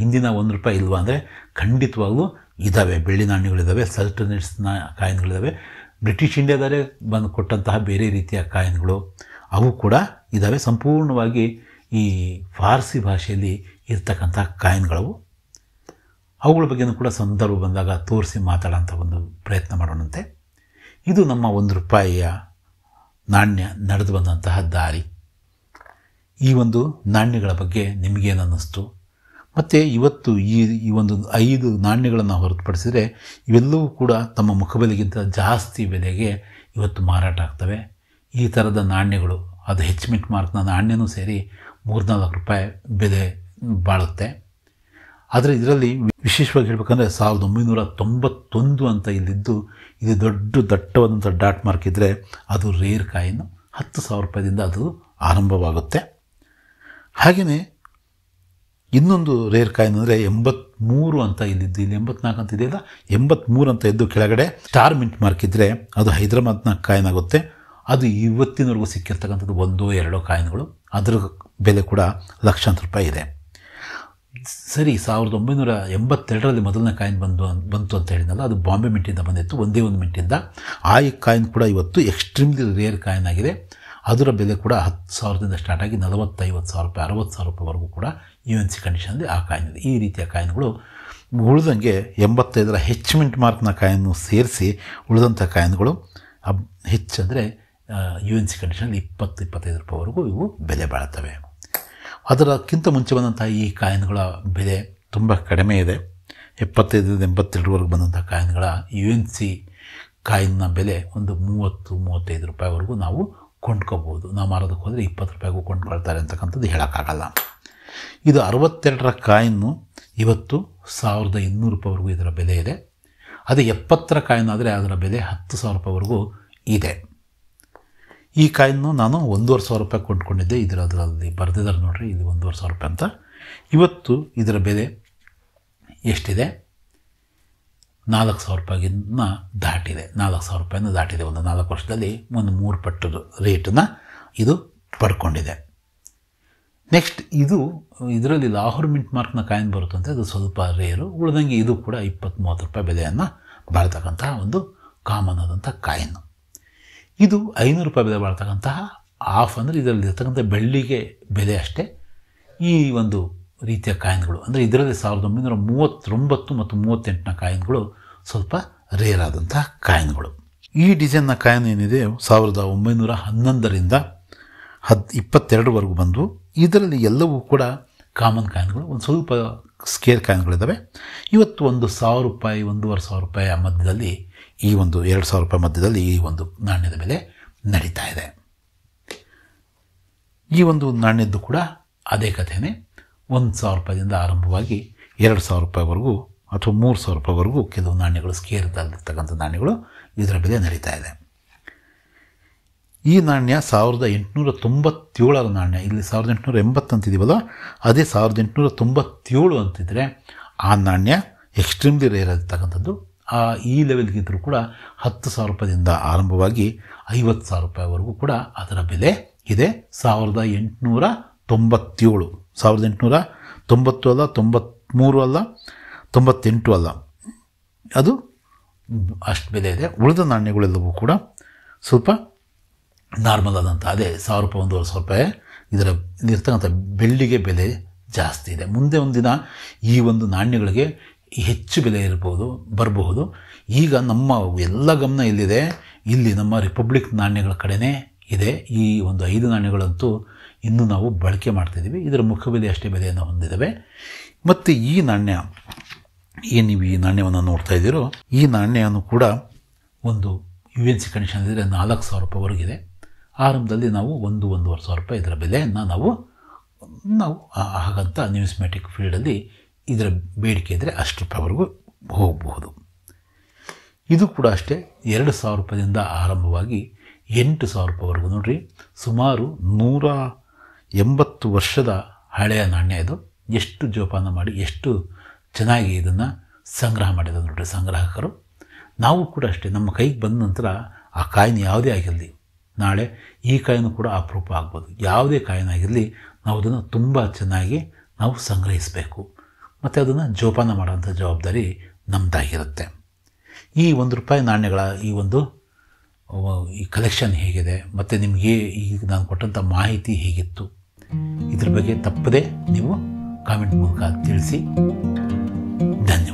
ಹಿಂದಿನ ₹1 ಇಲ್ವಾ ಅಂದರೆ ಖಂಡಿತವಾಗ್ಲೂ ಇದ್ದಾವೆ. ಬೆಳ್ಳಿ ನಾಣ್ಯಗಳಿದ್ದಾವೆ, ಸಲ್ಟನೇಟ್ಸ್ನ ಕಾಯಿನ್ಗಳಿದ್ದಾವೆ. ಬ್ರಿಟಿಷ್ ಇಂಡಿಯಾದಲ್ಲೇ ಬಂದು ಕೊಟ್ಟಂತಹ ಬೇರೆ ರೀತಿಯ ಕಾಯಿನ್ಗಳು ಅವು ಕೂಡ ಇದ್ದಾವೆ. ಸಂಪೂರ್ಣವಾಗಿ ಈ ಫಾರ್ಸಿ ಭಾಷೆಯಲ್ಲಿ ಇರ್ತಕ್ಕಂಥ ಕಾಯಿನ್ಗಳವು. ಅವುಗಳ ಬಗ್ಗೆನೂ ಕೂಡ ಸಂದರ್ಭ ಬಂದಾಗ ತೋರಿಸಿ ಮಾತಾಡೋಂಥ ಒಂದು ಪ್ರಯತ್ನ ಮಾಡೋಣಂತೆ. ಇದು ನಮ್ಮ ₹1 ನಾಣ್ಯ ನಡೆದು ಬಂದಂತಹ ದಾರಿ. ಈ ಒಂದು ನಾಣ್ಯಗಳ ಬಗ್ಗೆ ನಿಮಗೇನು ಅನ್ನಿಸ್ತು? ಮತ್ತು ಇವತ್ತು ಈ ಒಂದು 5 ನಾಣ್ಯಗಳನ್ನು ಹೊರತುಪಡಿಸಿದರೆ ಇವೆಲ್ಲವೂ ಕೂಡ ತಮ್ಮ ಮುಖಬೆಲೆಗಿಂತ ಜಾಸ್ತಿ ಬೆಲೆಗೆ ಇವತ್ತು ಮಾರಾಟ ಆಗ್ತವೆ. ಈ ಥರದ ನಾಣ್ಯಗಳು, ಅದು ಹೆಚ್ ಮಿಂಟ್ ಮಾರ್ಕ್ನ ನಾಣ್ಯನೂ ಸೇರಿ ₹3-4 ಬೆಲೆ ಬಾಳುತ್ತೆ. ಆದರೆ ಇದರಲ್ಲಿ ವಿಶೇಷವಾಗಿ ಹೇಳಬೇಕಂದ್ರೆ 1991 ಅಂತ ಇಲ್ಲಿದ್ದು, ಇದು ದೊಡ್ಡ ದಟ್ಟವಾದಂಥ ಡಾಟ್ ಮಾರ್ಕ್ ಇದ್ದರೆ ಅದು ರೇರ್ ಕಾಯಿನು. ₹10,000ದಿಂದ ಅದು ಆರಂಭವಾಗುತ್ತೆ. ಹಾಗೆಯೇ ಇನ್ನೊಂದು ರೇರ್ ಕಾಯಿನ್ ಅಂದರೆ 83 ಅಂತ ಇಲ್ಲಿದ್ದು, ಇಲ್ಲಿ 84 ಅಂತ ಇದೆಯಲ್ಲ, 83 ಅಂತ ಇದ್ದು ಕೆಳಗಡೆ ಸ್ಟಾರ್ ಮಿಂಟ್ ಮಾರ್ಕ್ ಇದ್ದರೆ ಅದು ಹೈದರಾಬಾದ್ನ ಕಾಯಿನ್ ಆಗುತ್ತೆ. ಅದು ಇವತ್ತಿನವರೆಗೂ ಸಿಕ್ಕಿರ್ತಕ್ಕಂಥದ್ದು 1-2 ಕಾಯಿನ್ಗಳು. ಅದರ ಬೆಲೆ ಕೂಡ ಲಕ್ಷಾಂತರ ಇದೆ. ಸರಿ, 1982ರಲ್ಲಿ ಮೊದಲನೇ ಕಾಯಿನ್ ಬಂತು ಅಂತ ಹೇಳಿದ್ನಲ್ಲ, ಅದು ಬಾಂಬೆ ಮಿಂಟಿಂದ ಬಂದಿತ್ತು, ಒಂದೇ ಒಂದು ಮಿಂಟಿಂದ. ಆ ಕಾಯಿನ್ ಕೂಡ ಇವತ್ತು ಎಕ್ಸ್ಟ್ರೀಮ್ಲಿ ರೇರ್ ಕಾಯಿನ್ ಆಗಿದೆ. ಅದರ ಬೆಲೆ ಕೂಡ 10,000ದಿಂದ ಸ್ಟಾರ್ಟ್ ಆಗಿ 40,000-50,000, 60,000ವರೆಗೂ ಕೂಡ UNC ಕಂಡೀಷನಲ್ಲಿ ಆ ಕಾಯಿನ್ ಇದೆ. ಈ ರೀತಿಯ ಕಾಯಿನ್ಗಳು ಉಳಿದಂಗೆ 85ರ ಹೆಚ್ ಮಿಂಟ್ ಮಾರ್ಕ್ನ ಕಾಯಿನ್ನು ಸೇರಿಸಿ ಉಳಿದಂಥ ಕಾಯಿನ್ಗಳು ಹೆಚ್ಚಂದರೆ UNC ಕಂಡೀಷನಲ್ಲಿ ₹20-25ವರೆಗೂ ಇವು ಬೆಲೆ ಬಾಳ್ತವೆ. ಅದಕ್ಕಿಂತ ಮುಂಚೆ ಬಂದಂಥ ಈ ಕಾಯಿನ್ಗಳ ಬೆಲೆ ತುಂಬ ಕಡಿಮೆ ಇದೆ. 75-82ವರೆಗೂ ಬಂದಂಥ ಕಾಯಿನ್ಗಳ UNC ಕಾಯಿನ್ನ ಬೆಲೆ ಒಂದು ₹30-35ವರೆಗೂ ನಾವು ಕೊಂಡ್ಕೋಬೋದು. ನಾವು ಮಾರೋದಕ್ಕೆ ಹೋದರೆ ₹20ಗೂ ಕೊಂಡ್ಕೊಳ್ತಾರೆ ಅಂತಕ್ಕಂಥದ್ದು ಹೇಳೋಕ್ಕಾಗಲ್ಲ. ಇದು 62ರ ಕಾಯಿನ್ನು ಇವತ್ತು ₹1,200ವರೆಗೂ ಇದರ ಬೆಲೆ ಇದೆ. ಅದೇ 70ರ ಕಾಯಿನ್ ಆದರೆ ಅದರ ಬೆಲೆ ₹10,000ವರೆಗೂ ಇದೆ. ಈ ಕಾಯಿನ್ನು ನಾನು ₹1,500 ಕೊಂಡ್ಕೊಂಡಿದ್ದೆ. ಅದರಲ್ಲಿ ಬರೆದಿದ್ದಾರೆ ನೋಡಿರಿ, ಇಲ್ಲಿ ₹1,500 ಅಂತ. ಇವತ್ತು ಇದರ ಬೆಲೆ ಎಷ್ಟಿದೆ? ₹4,000 ದಾಟಿದೆ. ₹4,000 ದಾಟಿದೆ. ಒಂದು 4 ವರ್ಷದಲ್ಲಿ ಒಂದು 3 ಪಟ್ಟು ರೇಟನ್ನು ಇದು ಪಡ್ಕೊಂಡಿದೆ. ನೆಕ್ಸ್ಟ್ ಇದರಲ್ಲಿ ಲಾಹೋರ್ ಮಿಂಟ್ ಮಾರ್ಕ್ನ ಕಾಯಿನ್ ಬರುತ್ತಂತೆ, ಅದು ಸ್ವಲ್ಪ ರೇರು. ಉಳಿದಂಗೆ ಇದು ಕೂಡ ₹20-30 ಬೆಲೆಯನ್ನು ಬಾಳ್ತಕ್ಕಂತಹ ಒಂದು ಕಾಮನ್ ಆದಂಥ ಕಾಯಿನ್ನು. ಇದು ₹500 ಬೆಲೆ ಬಾಳ್ತಕ್ಕಂತಹ ಆಫ್, ಅಂದರೆ ಇದರಲ್ಲಿ ಇರ್ತಕ್ಕಂಥ ಬೆಳ್ಳಿಗೆ ಬೆಲೆ ಅಷ್ಟೇ. ಈ ಒಂದು ರೀತಿಯ ಕಾಯಿನ್ಗಳು ಅಂದರೆ ಇದರಲ್ಲಿ 1939 ಮತ್ತು 38ನ ಕಾಯಿನ್ಗಳು ಸ್ವಲ್ಪ ರೇರ್ ಆದಂತಹ ಕಾಯಿನ್ಗಳು. ಈ ಡಿಸೈನ್ನ ಕಾಯಿನ್ ಏನಿದೆ 1911ರಿಂದ 22ವರೆಗೂ ಬಂದು, ಇದರಲ್ಲಿ ಎಲ್ಲವೂ ಕೂಡ ಕಾಮನ್ ಕಾಯಿನ್ಗಳು. ಒಂದು ಸ್ವಲ್ಪ ಸ್ಕೇರ್ ಕಾಯಿನ್ಗಳಿದ್ದಾವೆ. ಇವತ್ತು ಒಂದು ₹1,000, ₹1,500 ಮಧ್ಯದಲ್ಲಿ, ಈ ಒಂದು ₹2,000 ಮಧ್ಯದಲ್ಲಿ ಈ ಒಂದು ನಾಣ್ಯದ ಬೆಲೆ ನಡೀತಾ ಇದೆ. ಈ ಒಂದು ನಾಣ್ಯದ್ದು ಕೂಡ ಅದೇ ಕಥೆಯೇ. ₹1,000ದಿಂದ ಆರಂಭವಾಗಿ ₹2,000ವರೆಗೂ ಅಥವಾ ₹3,000ವರೆಗೂ ಕೆಲವು ನಾಣ್ಯಗಳು, ಸ್ಕೇರ್ದಲ್ಲಿರ್ತಕ್ಕಂಥ ನಾಣ್ಯಗಳು, ಇದರ ಬೆಲೆ ನಡೀತಾ ಇದೆ. ಈ ನಾಣ್ಯ 1897ರ ನಾಣ್ಯ. ಇಲ್ಲಿ 1880 ಅಂತಿದ್ದೀವಲ್ಲ, ಅದೇ 1897 ಅಂತಿದ್ರೆ ಆ ನಾಣ್ಯ ಎಕ್ಸ್ಟ್ರೀಮ್ಲಿ ರೇರ್ ಆಗಿರ್ತಕ್ಕಂಥದ್ದು. ಈ ಲೆವೆಲ್ಗಿದ್ದರೂ ಕೂಡ ₹10,000ದಿಂದ ಆರಂಭವಾಗಿ ₹50,000ವರೆಗೂ ಕೂಡ ಅದರ ಬೆಲೆ ಇದೆ. 1897, 1890 ಅಲ್ಲ, 93 ಅಲ್ಲ, 98 ಅಲ್ಲ, ಅದು ಅಷ್ಟು ಬೆಲೆ ಇದೆ. ಉಳಿದ ನಾಣ್ಯಗಳೆಲ್ಲವೂ ಕೂಡ ಸ್ವಲ್ಪ ನಾರ್ಮಲ್ ಆದಂಥ ಅದೇ ₹1,000, ₹1,500 ಇಲ್ಲಿರ್ತಕ್ಕಂಥ ಬೆಳ್ಳಿಗೆ ಬೆಲೆ ಜಾಸ್ತಿ ಇದೆ. ಮುಂದೆ ಒಂದಿನ ಈ ಒಂದು ನಾಣ್ಯಗಳಿಗೆ ಹೆಚ್ಚು ಬೆಲೆ ಬರಬಹುದು. ಈಗ ನಮ್ಮ ಎಲ್ಲ ಗಮನ ಎಲ್ಲಿದೆ? ಇಲ್ಲಿ ನಮ್ಮ ರಿಪಬ್ಲಿಕ್ ನಾಣ್ಯಗಳ ಕಡೆನೇ ಇದೆ. ಈ ಒಂದು 5 ನಾಣ್ಯಗಳಂತೂ ಇನ್ನೂ ನಾವು ಬಳಕೆ ಮಾಡ್ತಿದ್ದೀವಿ. ಇದರ ಮುಖಬೆಲೆ ಅಷ್ಟೇ ಬೆಲೆಯನ್ನು ಹೊಂದಿದ್ದಾವೆ. ಮತ್ತು ಈ ನಾಣ್ಯ ನೀವು ಈ ನಾಣ್ಯವನ್ನು ನೋಡ್ತಾ ಇದ್ದೀರೋ, ಈ ನಾಣ್ಯವನ್ನು ಕೂಡ ಒಂದು UNC ಕಂಡೀಷನ್ ಇದ್ದರೆ ₹4,000ವರೆಗಿದೆ. ಆರಂಭದಲ್ಲಿ ನಾವು ₹1,500 ಇದರ ಬೆಲೆಯನ್ನು ನಾವು ಹಾಗಂತ ನ್ಯೂಸ್ಮ್ಯಾಟಿಕ್ ಫೀಲ್ಡಲ್ಲಿ ಇದರ ಬೇಡಿಕೆ ಇದ್ದರೆ ಅಷ್ಟು ರೂಪಾಯಿವರೆಗೂ ಹೋಗಬಹುದು. ಇದು ಕೂಡ ಅಷ್ಟೇ ₹2,000ದಿಂದ ಆರಂಭವಾಗಿ ₹8,000ವರೆಗೂ. ನೋಡಿರಿ, ಸುಮಾರು 180 ವರ್ಷದ ಹಳೆಯ ನಾಣ್ಯ ಇದು. ಎಷ್ಟು ಜೋಪಾನ ಮಾಡಿ, ಎಷ್ಟು ಚೆನ್ನಾಗಿ ಇದನ್ನು ಸಂಗ್ರಹ ಮಾಡಿದ್ದಾರೆ ನೋಡಿರಿ ಸಂಗ್ರಾಹಕರು. ನಾವು ಕೂಡ ಅಷ್ಟೇ, ನಮ್ಮ ಕೈಗೆ ಬಂದ ನಂತರ ಆ ಕಾಯಿನ್ ಯಾವುದೇ ಆಗಿರಲಿ, ನಾಳೆ ಈ ಕಾಯಿನು ಕೂಡ ಅಪರೂಪ ಆಗ್ಬೋದು. ಯಾವುದೇ ಕಾಯಿನ್ ಆಗಿರಲಿ, ನಾವು ಅದನ್ನು ತುಂಬ ಚೆನ್ನಾಗಿ ನಾವು ಸಂಗ್ರಹಿಸಬೇಕು ಮತ್ತು ಅದನ್ನು ಜೋಪಾನ ಮಾಡೋಂಥ ಜವಾಬ್ದಾರಿ ನಮ್ಮದಾಗಿರುತ್ತೆ. ಈ ₹1 ನಾಣ್ಯಗಳ ಈ ಒಂದು ಈ ಕಲೆಕ್ಷನ್ ಹೇಗಿದೆ ಮತ್ತು ನಿಮಗೆ ಈಗ ನಾನು ಕೊಟ್ಟಂಥ ಮಾಹಿತಿ ಹೇಗಿತ್ತು, ಇದ್ರ ಬಗ್ಗೆ ತಪ್ಪದೆ ನೀವು ಕಾಮೆಂಟ್ ಮೂಲಕ ತಿಳಿಸಿ. ಧನ್ಯವಾದ.